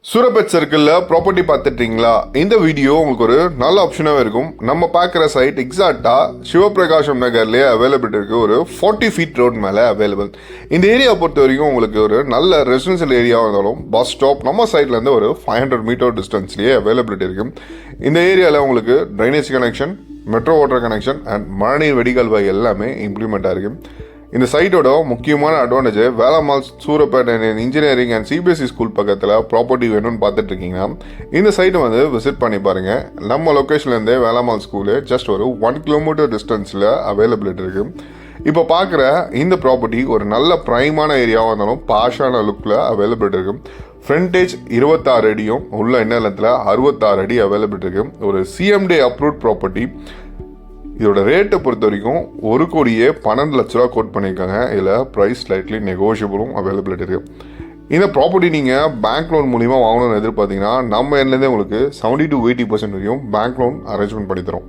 சூரப்பேட் சர்க்கிளில் ப்ராப்பர்ட்டி பார்த்துட்டீங்களா? இந்த வீடியோ உங்களுக்கு ஒரு நல்ல ஆப்ஷனாகவே இருக்கும். நம்ம பார்க்குற சைட் எக்ஸாக்டாக சிவபிரகாசம் நகர்லேயே அவைலபிள் இருக்குது. ஒரு 40 ஃபீட் ரோட் மேலே அவைலபிள். இந்த ஏரியா பொறுத்த வரைக்கும் உங்களுக்கு ஒரு நல்ல ரெசிடென்ஷியல் ஏரியாவாக இருந்தாலும் பஸ் ஸ்டாப் நம்ம சைட்லேருந்து ஒரு 500 மீட்டர் டிஸ்டன்ஸ்லேயே அவைலபிலிட்டி இருக்குது. இந்த ஏரியாவில் உங்களுக்கு drainage connection, metro water connection and மழைநீர் வடிகால்வாய் எல்லாமே இம்ப்ளிமெண்ட் ஆகிருக்கு. இந்த சைட்டோட முக்கியமான advantage, Velammal Surapet engineering and CBSE school பக்கத்தில் ப்ராப்பர்ட்டி வேணும்னு பார்த்துட்டு இருக்கீங்கன்னா இந்த சைட்டை வந்து விசிட் பண்ணி பாருங்கள். நம்ம லொக்கேஷன்லேருந்தே வேலம்மாள் ஸ்கூலு ஜஸ்ட் ஒரு 1 கிலோமீட்டர் டிஸ்டன்ஸில் அவைலபிலிட்டி இருக்குது. இப்போ பார்க்குற இந்த ப்ராப்பர்ட்டி ஒரு நல்ல ப்ரைமான ஏரியாவாக இருந்தாலும் பாஷான லுக்கில் அவைலபிலிட்டி இருக்குது. ஃப்ரண்டேஜ் 26 அடியும் உள்ள இன்னலத்தில் 66 அடி அவைலபிலிட்டி இருக்குது. ஒரு சிஎம்டி அப்ரூவ்ட் ப்ராப்பர்ட்டி. இதோட ரேட்டை பொறுத்த வரைக்கும் 1,12 லட்ச ரூபா கோட் பண்ணியிருக்காங்க. இதில் ப்ரைஸ் ஸ்லைட்லி நெகோஷியபிளும் அவைலபிலிட்டி இருக்குது. இந்த ப்ராப்பர்ட்டி நீங்கள் பேங்க் லோன் மூலிமா வாங்கணும்னு எதிர்பார்த்தீங்கன்னா நம்ம எண்ட்லேருந்தே உங்களுக்கு 70 to 80% வரையும் பேங்க் லோன் அரேஞ்ச்மெண்ட் பண்ணி தரோம்.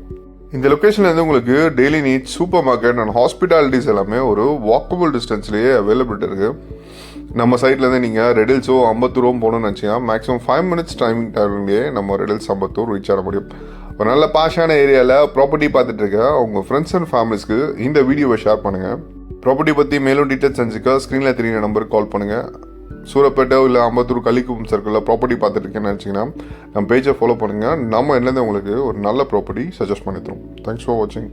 இந்த லொக்கேஷன்லேருந்து உங்களுக்கு daily needs, super market and hospitalities எல்லாமே ஒரு வாக்கபிள் டிஸ்டன்ஸ்லேயே அவைலபிலிட்டி இருக்குது. நம்ம சைட்லேருந்து நீங்கள் ரெடில்ஸோ அம்பத்தூரோ போகணும்னு நினச்சிங்கன்னா மேக்ஸிமம் 5 minutes டைமிங் டைம்லேயே நம்ம ரெடில்ஸ் அம்பத்தூர் ரீச் ஆக முடியும். ஒரு நல்ல பாஷான ஏரியாவில் ப்ராப்பர்ட்டி பார்த்துட்டு இருக்க உங்கள் ஃப்ரெண்ட்ஸ் அண்ட் ஃபேமிலிஸ்க்கு இந்த வீடியோவை ஷேர் பண்ணுங்கள். ப்ராப்பர்ட்டி பற்றி மேலும் டீட்டெயில்ஸ் தெரிஞ்சுக்க ஸ்க்ரீனில் தெரியுற நம்பருக்கு கால் பண்ணுங்கள். சூரப்பேட்டோ இல்லை அம்பத்தூர் கலிக்கும் சர்க்கிளில் ப்ராப்பர்ட்டி பார்த்துட்டு இருக்கேன்னு நினச்சிங்கன்னா நம்ம பேஜை ஃபாலோ பண்ணுங்கள். நம்ம என்னது உங்களுக்கு ஒரு நல்ல ப்ராப்பர்ட்டி சஜஸ்ட் பண்ணி தரோம். தேங்க்ஸ் ஃபார் வாட்சிங்.